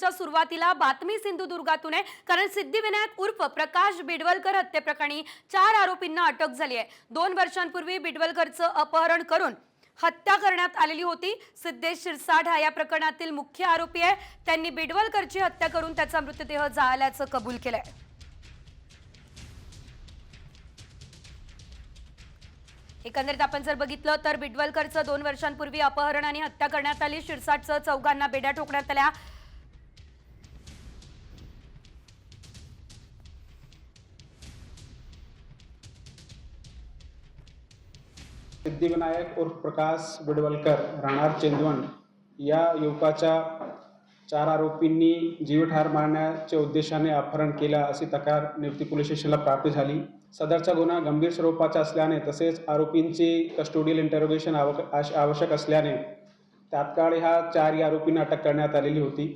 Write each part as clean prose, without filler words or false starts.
बातमीपत्राच्या सुरुवातीला बातमी सिंधुदुर्गातून आहे, कारण सिद्धिविनायक उर्फ प्रकाश बिडवलकर हत्येप्रकरणी 4 आरोपींना अटक झाली आहे। 2 वर्षांपूर्वी बिडवलकरचं अपहरण करून हत्या करण्यात आलेली होती। सिद्धेश शिरसाट हा या प्रकरणातील मुख्य आरोपी आहे। त्यांनी बिडवलकरची हत्या करून त्याचा मृतदेह जाळल्याचं कबूल केलंय। एकंदरीत आपण जर बघितलं तर बिडवलकरचं 2 वर्षांपूर्वी अपहरण आणि हत्या करण्यात आली। शिरसाटचं 4 बेड्या ठोकण्यात आल्या। सिद्धिविनायक उर्फ प्रकाश बिडवलकर राहणार चेंदवण या युवकाच्या 4 आरोपींनी जीवठार मारण्याच्या उद्देशाने अपहरण केला अशी तक्रार निवती पोलीस स्टेशनला प्राप्त झाली। सदरचा गुन्हा गंभीर स्वरूपाचा असल्याने तसेच आरोपींची कस्टोडियल इंटरोगेशन आवश्यक असल्याने तात्काळ ह्या 4 आरोपींना अटक करण्यात आलेली होती।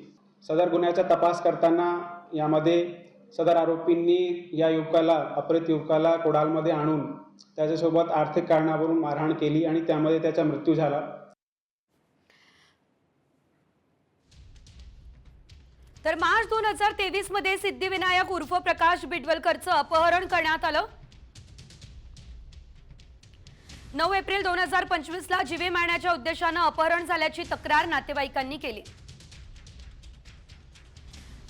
सदर गुन्ह्याचा तपास करताना यामध्ये सदर आरोपींनी या युवकाला अपहृत युवकाला कोडालमध्ये आणून त्याच्यासोबत आर्थिक कारणावरून मारहाण केली आणि त्यामध्ये त्याचा मृत्यू झाला। तर मार्च 2023 मध्ये सिद्धिविनायक उर्फ प्रकाश बिडवलकरचं अपहरण करण्यात आलं। 9 एप्रिल 2025 ला जीवे मारण्याच्या उद्देशानं अपहरण झाल्याची तक्रार नातेवाईकांनी केली।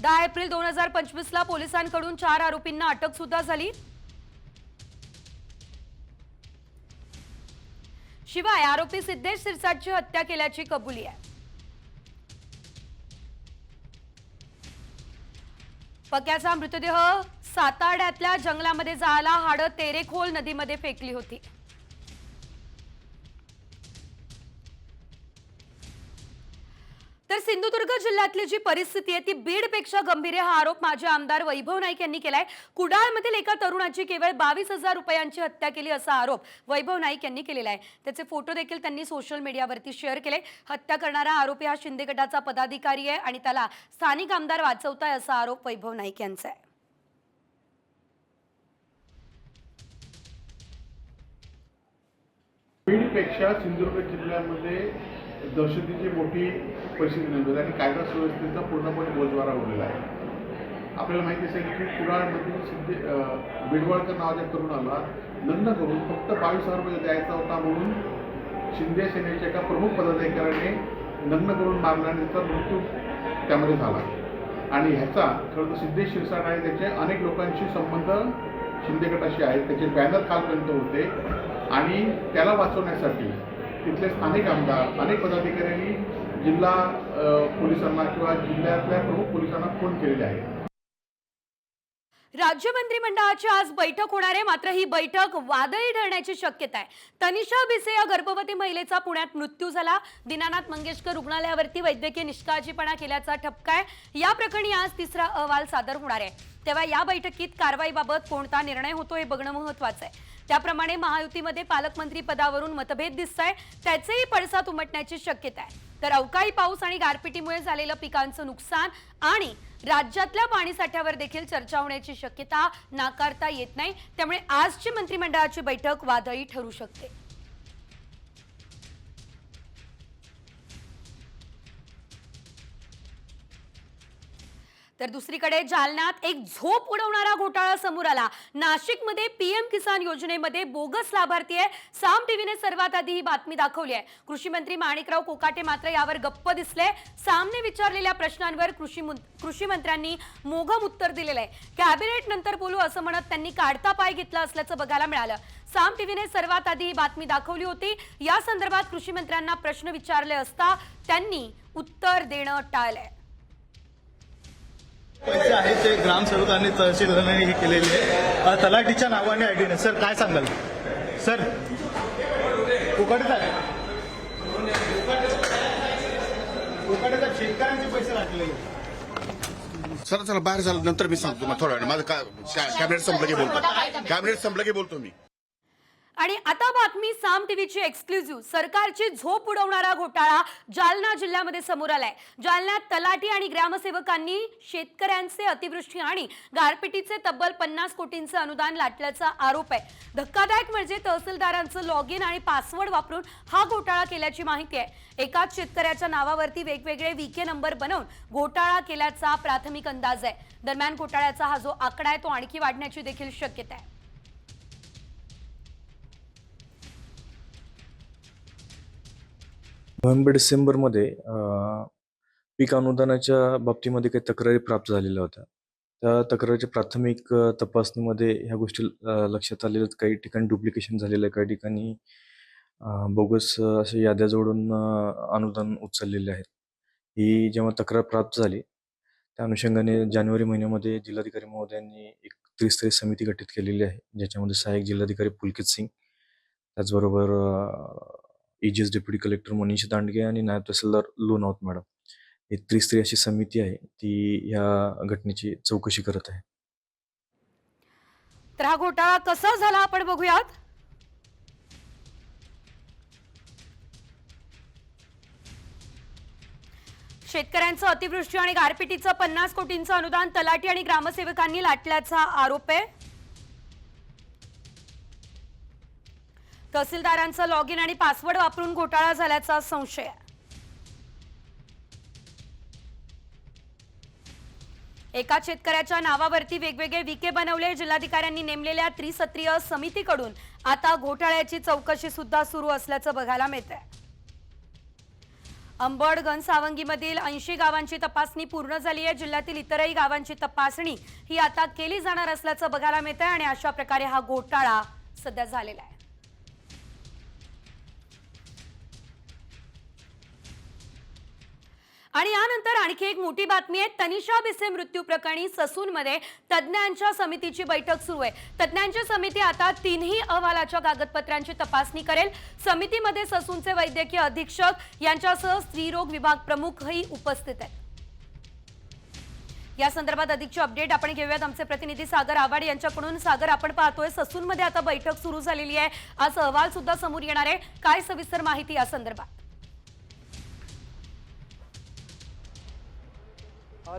10 एप्रिल 2025 ला पोलिसांकडून 4 आरोपींना अटक सुद्धा झाली। शिवाय आरोपी सिद्धेश शिरसाटची हत्या केल्याची कबुली आहे। पक्याचा मृतदेह साताड्यातल्या जंगलामध्ये जाळला। हाडं तेरेखोल नदीमध्ये फेकली होती। तर सिंधुदुर्ग जिल्ह्यातली जी परिस्थिती आहे ती बीडपेक्षा गंभीर आहे, हा आरोप माजी आमदार वैभव नाईक यांनी केलाय। कुडाळमधील एका तरुणाची केवळ 22,000 रुपयांची हत्या केली असा आरोप वैभव नाईक यांनी केलेला आहे। त्याचे फोटो देखील त्यांनी सोशल मीडियावरती शेअर केले। हत्या करणारा आरोपी हा शिंदे गटाचा पदाधिकारी आहे आणि त्याला स्थानिक आमदार वाचवताय असा आरोप वैभव नाईक यांचा आहे। बीडपेक्षा सिंधुदुर्ग जिल्ह्यामध्ये दहशतीची मोठी परिस्थिती निर्माण आणि कायदा सुव्यवस्थेचा पूर्णपणे बोजवारा उडलेला आहे। आपल्याला माहिती असेल की कुडाळमधील बिडवलकर नावाच्या तरुणाला लग्न करून फक्त 22,000 रुपये द्यायचा होता म्हणून शिंदे सेनेच्या एका प्रमुख पदाधिकाऱ्याने लग्न करून मारल्याने त्याचा मृत्यू त्यामध्ये झाला। आणि ह्याचा खरं तर सिद्धेश शिरसाट आहे, त्याचे अनेक लोकांशी संबंध शिंदे गटाशी आहेत। त्याचे बॅनर कालपर्यंत होते आणि त्याला वाचवण्यासाठी तिथले स्थानिक आमदार अनेक पदाधिकाऱ्यांनी जिल्हा पोलिसांना किंवा जिल्ह्यातल्या प्रमुख पोलिसांना फोन केलेले आहे। राज्य मंत्रिमंडळाची आज बैठक होणार आहे, मात्र ही बैठक वादळी ठरण्याची शक्यता आहे। तनिषा भिसे या गर्भवती महिलेचा पुण्यात मृत्यू झाला। दीनानाथ मंगेशकर रुग्णालयावरती वैद्यकीय निष्काळजीपणा केल्याचा ठपका आहे। या प्रकरणी आज 3रा अहवाल सादर होणार आहे। तेव्हा या बैठकीत कारवाईबाबत कोणता निर्णय होतो हे बघणं महत्त्वाचं आहे। त्याप्रमाणे महायुतीमध्ये पालकमंत्री पदावरून मतभेद दिसताय, त्याचेही पडसाद उमटण्याची शक्यता आहे। तर अवकाळी पाऊस आणि गारपिटीमुळे झालेलं पिकांचं नुकसान आणि राज्यातल्या पाणीसाठ्यावर देखील चर्चा होण्याची शक्यता नाकारता येत नाही। त्यामुळे आजची मंत्रिमंडळाची बैठक वादळी ठरू शकते। तर दुसरीकडे जालन्यात एक झोप उडवणारा घोटाळा समोर आला। नाशिकमध्ये पीएम किसान योजनेमध्ये बोगस लाभार्थी आहे। साम टीव्हीने सर्वात आधी ही बातमी दाखवली आहे। कृषी मंत्री माणिकराव कोकाटे मात्र यावर गप्प दिसले। सामने विचारलेल्या प्रश्नांवर कृषी मंत्र्यांनी मोघम उत्तर दिलेलं आहे। कॅबिनेट नंतर बोलू असं म्हणत त्यांनी काढता पाय घेतला असल्याचं बघायला मिळालं। साम टीव्हीने सर्वात आधी ही बातमी दाखवली होती। या संदर्भात कृषी मंत्र्यांना प्रश्न विचारले असता त्यांनी उत्तर देणं टाळलंय। पैसे आहेत ते ग्रामसेवकांनी तहसीलदारांनी हे केलेले आहे, तलाठीच्या नावाने आयडी नाही। सर काय सांगाल सर? कोकाटेचा शेतकऱ्यांचे पैसे लागले। सर चला बाहेर झालं नंतर मी सांगतो, थोड्या वेळ माझं कॅबिनेट संपलं की बोलतो, कॅबिनेट संपलं की बोलतो मी। आणि आता बातमी साम टीव्हीची एक्सक्लुझिव्ह. सरकारची झोप उडवणारा घोटाळा जालना जिल्ह्यामध्ये समोर आलाय. जालन्यात तलाठी आणि ग्रामसेवकांनी शेतकऱ्यांचे अतिवृष्टी आणि गारपिटीचे तब्बल 50 कोटींचे अनुदान लाटल्याचा आरोप आहे. धक्कादायक म्हणजे तहसीलदारांचं लॉग इन आणि पासवर्ड वापरून हा घोटाळा केल्याची माहिती आहे. एकाच शेतकऱ्याच्या नावावरती वेगवेगळे VK नंबर बनवून घोटाळा केल्याचा प्राथमिक अंदाज आहे. दरम्यान घोटाळ्याचा हा जो आकडा आहे तो आणखी वाढण्याची देखील शक्यता आहे. नोव्हेंबर-डिसेंबरमध्ये पीक अनुदानाच्या बाबतीमध्ये काही तक्रारी प्राप्त झालेल्या होत्या. त्या तक्रारीच्या प्राथमिक तपासणीमध्ये ह्या गोष्टी लक्षात आलेल्या आहेत. काही ठिकाणी डुप्लिकेशन झालेलं आहे, काही ठिकाणी बोगस अशा याद्या जोडून अनुदान उचललेले आहेत. ही जेव्हा तक्रार प्राप्त झाली, त्या अनुषंगाने जानेवारी महिन्यामध्ये जिल्हाधिकारी महोदयांनी एक त्रिस्तरीय समिती गठीत केलेली आहे, ज्याच्यामध्ये सहाय्यक जिल्हाधिकारी पुलकित सिंग, त्याचबरोबर EGS deputy collector Manish Dandge आणि नायब तहसीलदार लोणावत मॅडम. ही त्रिस्तरीय अशी समिती आहे, ती या घटनेची चौकशी करत आहे. तर हा घोटाळा कसा झाला आपण बघूयात. शेतकऱ्यांचं अतिवृष्टी आणि गारपिटीचं 50 कोटींचं अनुदान तलाठी आणि ग्रामसेवकांनी लाटल्याचा आरोप आहे. तहसीलदारांचं लॉग इन आणि पासवर्ड वापरून घोटाळा झाल्याचा संशय आहे. एका शेतकऱ्याच्या नावावरती वेगवेगळे VK बनवले. जिल्हाधिकाऱ्यांनी नेमलेल्या त्रिसत्रीय समितीकडून आता घोटाळ्याची चौकशी सुद्धा सुरू असल्याचं बघायला मिळतंय. अंबड घनसावंगीमधील 80 गावांची तपासणी पूर्ण झाली आहे. जिल्ह्यातील इतरही गावांची तपासणी ही आता केली जाणार असल्याचं बघायला मिळतंय आणि अशा प्रकारे हा घोटाळा सध्या झालेला आहे. आणि यानंतर आणखी एक मोठी बातमी आहे. तनिषा भिसे मृत्यू प्रकरणी ससूनमध्ये तज्ज्ञांच्या समितीची बैठक सुरू आहे. तज्ज्ञांची समिती आता 3ही अहवालाच्या कागदपत्रांची तपासणी करेल. समितीमध्ये ससूनचे वैद्यकीय अधीक्षक यांच्यासह स्त्रीरोग विभाग प्रमुखही उपस्थित आहेत. या संदर्भात अधिकची अपडेट आपण घेऊयात आमचे प्रतिनिधी सागर आव्हाड यांच्याकडून. सागर, आपण पाहतोय ससूनमध्ये आता बैठक सुरू झालेली आहे. आज अहवाल सुद्धा समोर येणार आहे. काय सविस्तर माहिती या संदर्भात?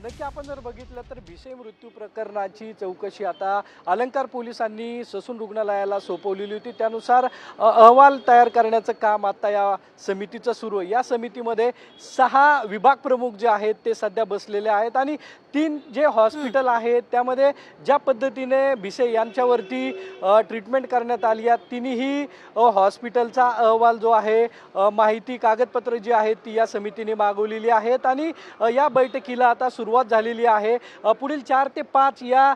नक्की आपण जर बघितलं तर भिसे मृत्यू प्रकरणाची चौकशी आता अलंकार पोलिसांनी ससून रुग्णालयाला सोपवलेली होती. त्यानुसार अहवाल तयार करण्याचं काम आता या समितीचं सुरू आहे. या समितीमध्ये 6 विभाग प्रमुख जे आहेत ते सध्या बसलेले आहेत आणि 3 जे हॉस्पिटल आहेत त्यामध्ये ज्या पद्धतीने भिसे यांच्यावरती ट्रीटमेंट करण्यात आली आहे, तिन्ही हॉस्पिटलचा अहवाल जो आहे, माहिती कागदपत्र जी आहेत ती या समितीने मागवलेली आहेत आणि या बैठकीला आता सुरुवात झालेली आहे. पुढील 4 ते 5 या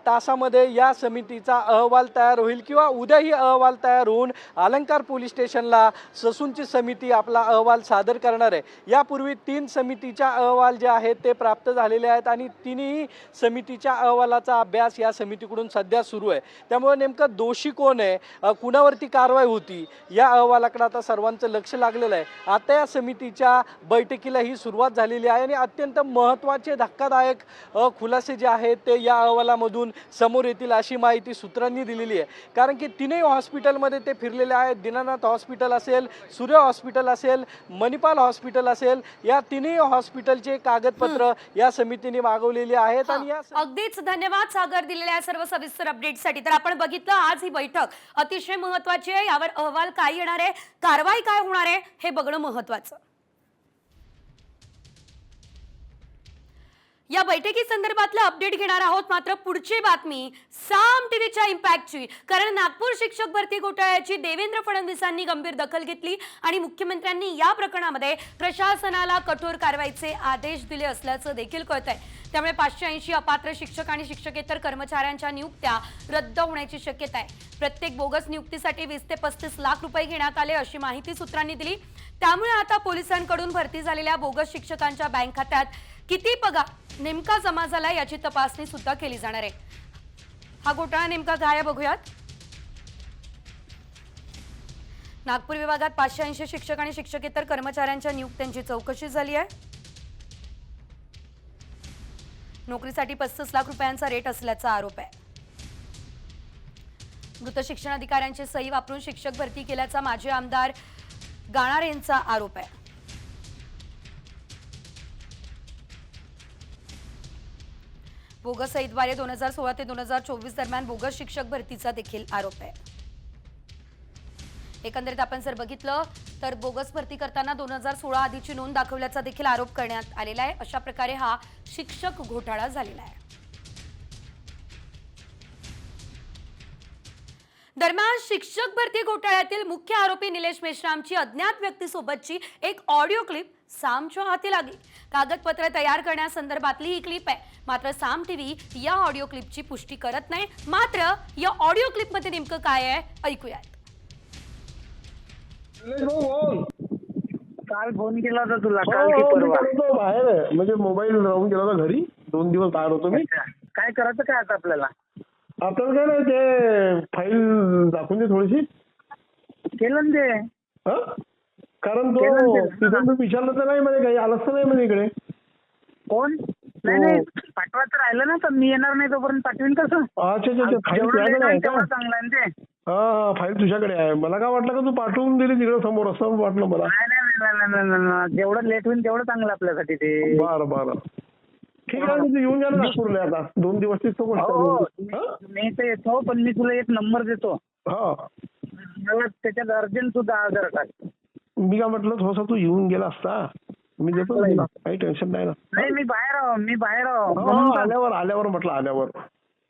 तासामध्ये या समितीचा अहवाल तयार होईल किंवा उद्याही अहवाल तयार होऊन अलंकार पोलीस स्टेशनला ससूनची समिती आपला अहवाल सादर करणार आहे. यापूर्वी 3 समितीच्या अहवाल जे आहेत ते प्राप्त झालेले आहेत आणि तिन्ही समितीच्या अहवालाचा अभ्यास या समितीकडून सध्या सुरू आहे. त्यामुळे नेमकं दोषी कोण आहे, कुणावरती कारवाई होती, या अहवालाकडे आता सर्वांचं लक्ष लागलेलं आहे. आता या समितीच्या बैठकीला ही सुरुवात झालेली आहे आणि अत्यंत महत्त्वाचे धक्कादायक खुलासे जे आहेत ते या अहवालामधून समोर येतील अशी माहिती सूत्रांनी दिलेली आहे. कारण की 3ही हॉस्पिटलमध्ये ते फिरलेले आहेत. दीनानाथ हॉस्पिटल असेल, सूर्य हॉस्पिटल असेल, मणिपाल हॉस्पिटल असेल, या 3ही हॉस्पिटलचे कागदपत्र या समितीने मागवलेली आहेत. आणि या अगदीच धन्यवाद सागर दिलेल्या सर्व सविस्तर अपडेटसाठी. तर आपण बघितलं आज ही बैठक अतिशय महत्त्वाची आहे. यावर अहवाल काय येणार आहे, कारवाई काय होणार आहे हे बघणं महत्त्वाचं. या बैठकी संदर्भातलं अपडेट घेणार आहोत. मात्र पुढची बातमी साम टीव्हीच्या इम्पॅक्टची. कारण नागपूर शिक्षक भरती घोटाळ्याची देवेंद्र फडणवीसांनी गंभीर दखल घेतली आणि मुख्यमंत्र्यांनी या प्रकरणामध्ये प्रशासनाला कठोर कारवाईचे आदेश दिले असल्याचं देखील कळतंय. त्यामुळे 580 अपात्र शिक्षक आणि शिक्षकेतर कर्मचाऱ्यांच्या नियुक्त्या रद्द होण्याची शक्यता आहे. प्रत्येक बोगस नियुक्तीसाठी 20 ते 35 लाख रुपये घेण्यात आले अशी माहिती सूत्रांनी दिली. त्यामुळे आता पोलिसांकडून भरती झालेल्या बोगस शिक्षकांच्या बँक खात्यात किती पगार नेमका जमा झाला याची तपासणी सुद्धा केली जाणार आहे. हा घोटाळा नेमका काय बघूयात. नागपूर विभागात 580 शिक्षक आणि शिक्षकेतर कर्मचाऱ्यांच्या नियुक्त्यांची चौकशी झाली आहे. नोकरीसाठी 35 लाख रुपयांचा रेट असल्याचा आरोप आहे. मृत शिक्षण अधिकाऱ्यांची सही वापरून शिक्षक भरती केल्याचा माजी आमदार गाणार यांचा आरोप आहे. बोगस सहीद्वारे 2016 ते 2024 दरम्यान बोगस शिक्षक भरतीचा देखील आरोप आहे. एकंदरीत आपण जर बघितलं तर बोगस भरती करताना 2016 आधीची नोंद दाखवल्याचा देखील आरोप करण्यात आलेला आहे. अशा प्रकारे हा शिक्षक घोटाळा झालेला आहे. दरम्यान शिक्षक भरती घोटाळ्यातील मुख्य आरोपी निलेश मेश्रामची अज्ञात व्यक्तीसोबतची एक ऑडिओ क्लिप सामच्या हाती लागली. कागदपत्र तयार करण्यासंदर्भातली ही क्लिप आहे. मात्र साम टीव्ही या ऑडिओ क्लिपची पुष्टी करत नाही. मात्र या ऑडिओ क्लिपमध्ये नेमकं काय आहे ऐकूयात. काल फोन केला होता तुला, काल की परवा? बाहेर आहे, म्हणजे मोबाईल राहून गेला होता घरी. 2 दिवस बाहेर होतो मी. काय करायचं काय आता आपल्याला? आपल्याला काय नाही, ते फाईल दाखवून दे थोडीशी. केलं ना ते. हं? कारण तो केलं ना. तिथून मी विचारलं तर नाही म्हणे, काही आलंच तर नाही म्हणे इकडे. कोण? नाही नाही, पाठवायचं राहिलं ना, तर मी येणार नाही तोपर्यंत पाठवीन कसं? अच्छा अच्छा, फाईल जेवढं तुझ्याकडे लेट आहे आहे का? तेवढं चांगलं आहे ना ते. हा, फाईल तुझ्याकडे आहे. मला काय वाटलं का तू पाठवून दिली तिकडे समोर, असं वाटलं मला. नाही नाही नाही नाही नाही नाही नाही. जेवढं लेट होईल तेवढं चांगलं आपल्यासाठी ते. बरं बरं, ठीक आहे. म्हणजे येऊन जा ना नागपूरला आता. 2 दिवसचीच तो गोष्ट हो, आहे. हं? मी तर येतो, पण मी तुला एक नंबर देतो. हा, मला त्याच्यात अर्जंट तू 10,000 टाक. मी काय म्हटलं, थोडासा तू येऊन गेला असता, मी देतो ना तुला. काही टेन्शन नाही ना. नाही मी बाहेर आहो, मी बाहेर आहो. हो, म्हणून तर- आल्यावर म्हटलं आल्यावर.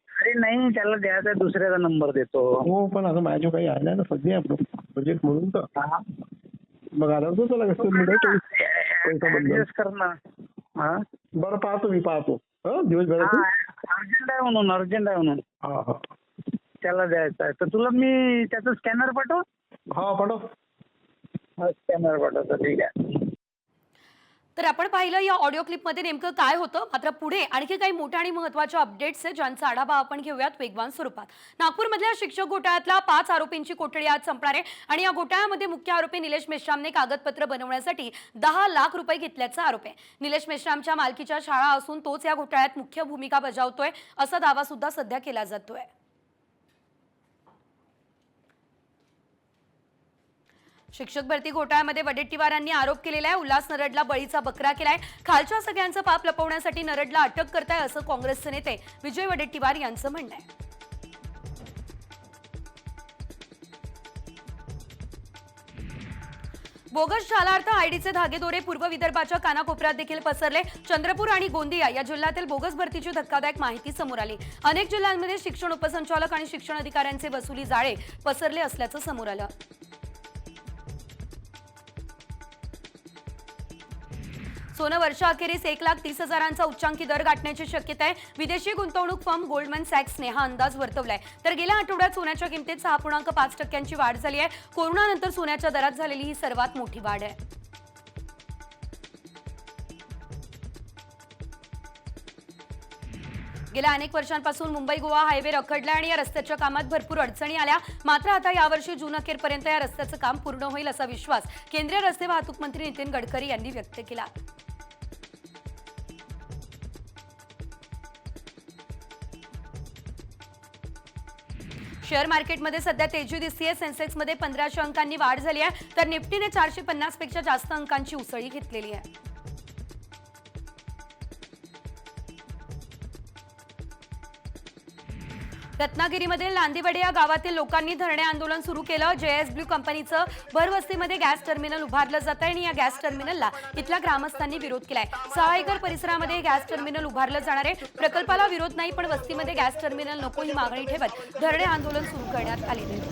अरे नाही, त्याला द्यायचा दुसऱ्याचा नंबर देतो. हो, पण आता माझ्या काही आल्या ना सध्या आपलं प्रोजेक्ट म्हणून तर. हा. मग आल्यावर तो त्याला कसं पैसा बंद. ऍडजस्ट कर ना. हा बरं, पाहतो मी पाहतो. दिवसभरात. अर्जंट आहे म्हणून, अर्जंट आहे म्हणून हा हा त्याला द्यायचं आहे. तर तुला मी त्याचं स्कॅनर पाठव. हा, पाठव. स्कॅनर पाठवतो, ठीक आहे. तर आपण पाहिलं या ऑडिओ क्लिपमध्ये नेमकं काय होतं. मात्र पुढे आणखी काही मोठ्या आणि महत्त्वाच्या अपडेट्स आहेत, ज्यांचा आढावा आपण घेऊयात वेगवान स्वरूपात. नागपूरमधल्या शिक्षक घोटाळ्यातल्या 5 आरोपींची कोठडी आज संपणार आहे आणि या घोटाळ्यामध्ये मुख्य आरोपी निलेश मेश्रामने कागदपत्र बनवण्यासाठी 10 लाख रुपये घेतल्याचा आरोप आहे. निलेश मेश्रामच्या मालकीच्या शाळा असून तोच या घोटाळ्यात मुख्य भूमिका बजावतोय, असा दावा सुद्धा सध्या केला जातोय. शिक्षक भरती घोटाळ्यामध्ये वडेट्टीवारांनी आरोप केलेला आहे. उल्हास नरडला बळीचा बकरा केलाय. खालच्या सगळ्यांचं पाप लपवण्यासाठी नरडला अटक करताय, असं काँग्रेसचे नेते विजय वडेट्टीवार यांचं म्हणणं आहे. बोगस शालार्थ आयडीचे धागेदोरे पूर्व विदर्भाच्या कानाकोपऱ्यात देखील पसरले. चंद्रपूर आणि गोंदिया या जिल्ह्यातील बोगस भरतीची धक्कादायक माहिती समोर आली. अनेक जिल्ह्यांमध्ये शिक्षण उपसंचालक आणि शिक्षण अधिकाऱ्यांचे वसुली जाळे पसरले असल्याचं समोर आलं. सोनं वर्षाअखेरीस 1,30,000चा उच्चांकी दर गाठण्याची शक्यता आहे. विदेशी गुंतवणूक फर्म गोल्डमन सॅक्सने हा अंदाज वर्तवलाय. तर गेल्या आठवड्यात सोन्याच्या किमतीत 6.5% वाढ झाली आहे. कोरोनानंतर सोन्याच्या दरात झालेली ही सर्वात मोठी वाढ आहे. गेल्या अनेक वर्षांपासून मुंबई गोवा हायवे रखडला आणि या रस्त्याच्या कामात भरपूर अडचणी आल्या. मात्र आता यावर्षी जून अखेरपर्यंत या रस्त्याचं काम पूर्ण होईल, असा विश्वास केंद्रीय रस्ते वाहतूक मंत्री नितीन गडकरी यांनी व्यक्त केला. शेअर मार्केटमध्ये सध्या तेजी दिसतेय. सेन्सेक्समध्ये 1500 अंकांनी वाढ झाली आहे, तर निफ्टीने 450 पेक्षा जास्त अंकांची उसळी घेतलेली आहे. रत्नागिरीमधील नांदिवडे या गावातील लोकांनी धरणे आंदोलन सुरू केलं. JSW कंपनीचं भरवस्तीमध्ये गॅस टर्मिनल उभारलं जात आहे आणि या गॅस टर्मिनलला इथल्या ग्रामस्थांनी विरोध केलाय. 6 एकर परिसरामध्ये गॅस टर्मिनल उभारलं जाणार आहे. प्रकल्पाला विरोध नाही, पण वस्तीमध्ये गॅस टर्मिनल नको ही मागणी ठेवत धरणे आंदोलन सुरू करण्यात आलेले आहे.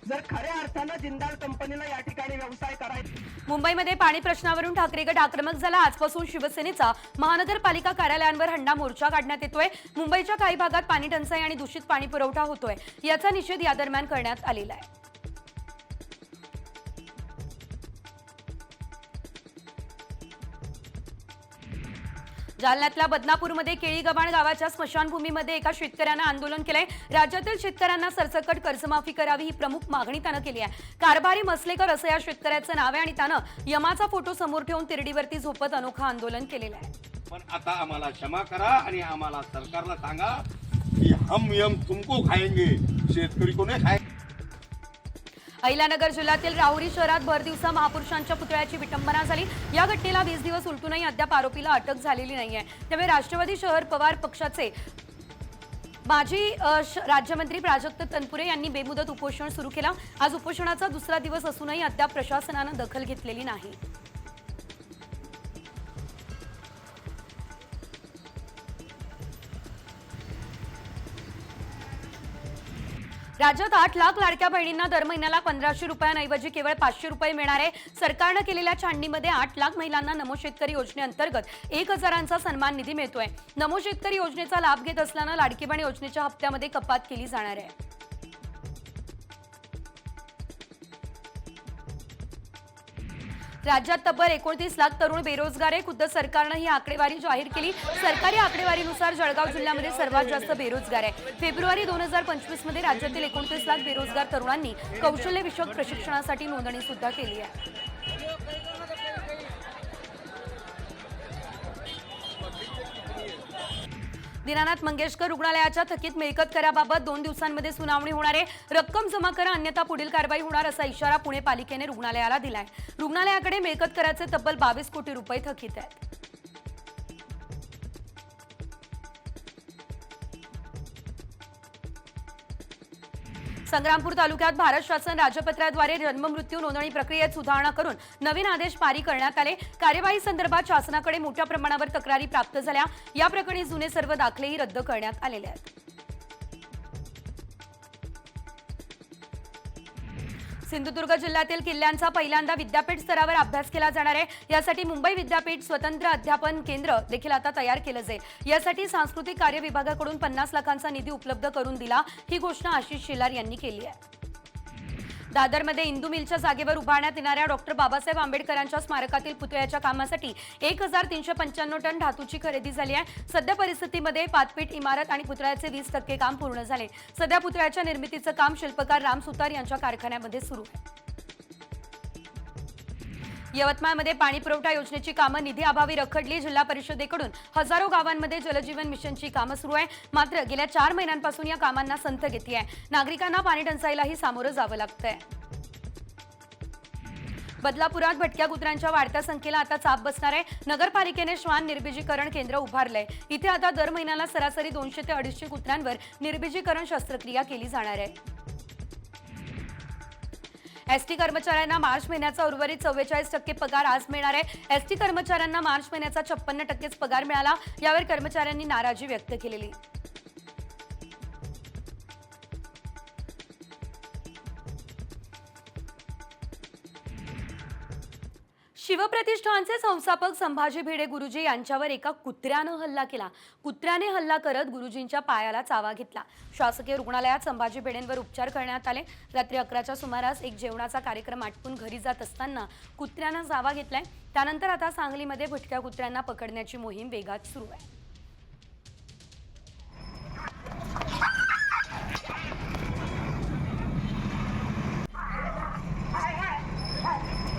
जर खऱ्या अर्थानं जिंदाल कंपनीला या ठिकाणी व्यवसाय करायचा. मुंबईमध्ये पाणी प्रश्नावरून ठाकरे गट आक्रमक झाला. आजपासून शिवसेनेचा महानगरपालिका कार्यालयांवर हंडा मोर्चा काढण्यात येतोय. मुंबईच्या काही भागात पाणी टंचाई आणि दूषित पाणी पुरवठा होतोय, याचा निषेध या दरम्यान करण्यात आलेला आहे. जालन्यातल्या बदनापूरमध्ये केळीगव्हाण गावाच्या स्मशानभूमीमध्ये एका शेतकऱ्यानं आंदोलन केलंय. राज्यातील शेतकऱ्यांना सरसकट कर्जमाफी करावी ही प्रमुख मागणी त्यानं केली आहे. कारभारी मसलेकर असं या शेतकऱ्याचं नाव आहे आणि त्यानं यमाचा फोटो समोर ठेवून तिरडीवरती झोपत अनोखं आंदोलन केलेलं आहे. पण आता आम्हाला क्षमा करा आणि आम्हाला सरकारला सांगा की हम यम तुमको खाएंगे, शेतकरी को नाही खाए. अहिल्यानगर जिल्ह्यातील राहुरी शहरात भर दिवसा महापुरुषांच्या पुतळ्याची विटंबना झाली. या घटनेला 20 दिवस उलटूनही अद्याप आरोपीला अटक झालेली नाहीये. त्यामुळे राष्ट्रवादी शहर पवार पक्षाचे माजी राज्यमंत्री प्राजक्त तनपुरे यांनी बेमुदत उपोषण सुरू केलं. आज उपोषणाचा दुसरा दिवस असूनही अद्याप प्रशासनानं दखल घेतलेली नाही. राज्यात 8 लाख लाडक्या बहिणींना दर महिन्याला 1500 रुपयांऐवजी केवळ 500 रुपये मिळणार आहे. सरकारनं केलेल्या छाननीमध्ये 8 लाख महिलांना नमो शेतकरी योजनेअंतर्गत 1000चा सन्मान निधी मिळतोय. नमो शेतकरी योजनेचा लाभ घेत असल्यानं लाडकी बहीण योजनेच्या हप्त्यामध्ये कपात केली जाणार आहे. राज्यात तब्बल 29 लाख तरुण बेरोजगार आहे. खुद्द सरकारनं ही आकडेवारी जाहीर केली. सरकारी आकडेवारीनुसार जळगाव जिल्ह्यामध्ये सर्वात जास्त बेरोजगार आहे. फेब्रुवारी 2025 मध्ये राज्यातील 29 लाख बेरोजगार तरुणांनी कौशल्य विषयक प्रशिक्षणासाठी नोंदणी सुद्धा केली आहे. दीनानाथ मंगेशकर रुग्णालयाच्या थकीत मिळकत कराबाबत 2 दिवसांमध्ये सुनावणी होणार आहे. रक्कम जमा करा अन्यथा पुढील कारवाई होणार असा इशारा पुणे पालिकेने रुग्णालयाला दिलाय. रुग्णालयाकडे मिळकत कराचे तब्बल 22 कोटी रुपये थकीत आहेत. संग्रामपूर तालुक्यात भारत शासन राजपत्राद्वारे जन्ममृत्यू नोंदणी प्रक्रियेत सुधारणा करून नवीन आदेश पारित करण्यात आले. कार्यवाही संदर्भात शासनाकडे मोठ्या प्रमाणावर तक्रारी प्राप्त झाल्या. या प्रकरणी जुने सर्व दाखलेही रद्द करण्यात आलेले आहेत. सिंधुदुर्ग जिल्ह्यातील किल्ल्यांचा पहिल्यांदा विद्यापीठ स्तरावर अभ्यास केला जाणार आहे. यासाठी मुंबई विद्यापीठ स्वतंत्र अध्यापन केंद्र देखील आता तयार केलं जाईल. यासाठी सांस्कृतिक कार्य विभागाकडून 50 लाखांचा निधी उपलब्ध करून दिला. ही घोषणा आशिष शेलार यांनी केली आहे. दादरमध्ये इंदू मिलच्या जागेवर उभारण्यात येणाऱ्या डॉक्टर बाबासाहेब आंबेडकरांच्या स्मारकातील पुतळ्याच्या कामासाठी 1395 टन धातूची खरेदी झाली आहे. सध्या परिस्थितीमध्ये पातपीठ इमारत आणि पुतळ्याचे 20% काम पूर्ण झाले. सध्या पुतळ्याच्या निर्मितीचं काम शिल्पकार राम सुतार यांच्या कारखान्यामध्ये सुरू आहे. यवतमाळमध्ये पाणी पुरवठा योजनेची कामं निधीअभावी रखडली. जिल्हा परिषदेकडून हजारो गावांमध्ये जलजीवन मिशनची कामं सुरू आहे. मात्र गेल्या 4 महिन्यांपासून या कामांना संथ गती आहे. नागरिकांना पाणी टंचाईलाही सामोरं जावं लागतंय. बदलापुरात भटक्या कुत्र्यांच्या वाढत्या संख्येला आता चाप बसणार आहे. नगरपालिकेने श्वान निर्बीजीकरण केंद्र उभारलंय. इथे आता दर महिन्याला सरासरी 200 ते 250 कुत्र्यांवर निर्बीजीकरण शस्त्रक्रिया केली जाणार आहे. एसटी कर्मचाऱ्यांना मार्च महिन्याचा उर्वरित 44% पगार आज मिळणार आहे. एसटी कर्मचाऱ्यांना मार्च महिन्याचा 56% पगार मिळाला. यावर कर्मचाऱ्यांनी नाराजी व्यक्त केलेली. शिवप्रतिष्ठानचे संस्थापक संभाजी भिडे गुरुजी यांच्यावर एका कुत्र्यानं हल्ला केला. कुत्र्याने हल्ला करत गुरुजींच्या पायाला चावा घेतला. शासकीय रुग्णालयात संभाजी भिडेंवर उपचार करण्यात आले. रात्री 11च्या सुमारास एक जेवणाचा कार्यक्रम आटपून घरी जात असताना कुत्र्यानं चावा घेतलाय. त्यानंतर आता सांगलीमध्ये भटक्या कुत्र्यांना पकडण्याची मोहीम वेगात सुरू आहे.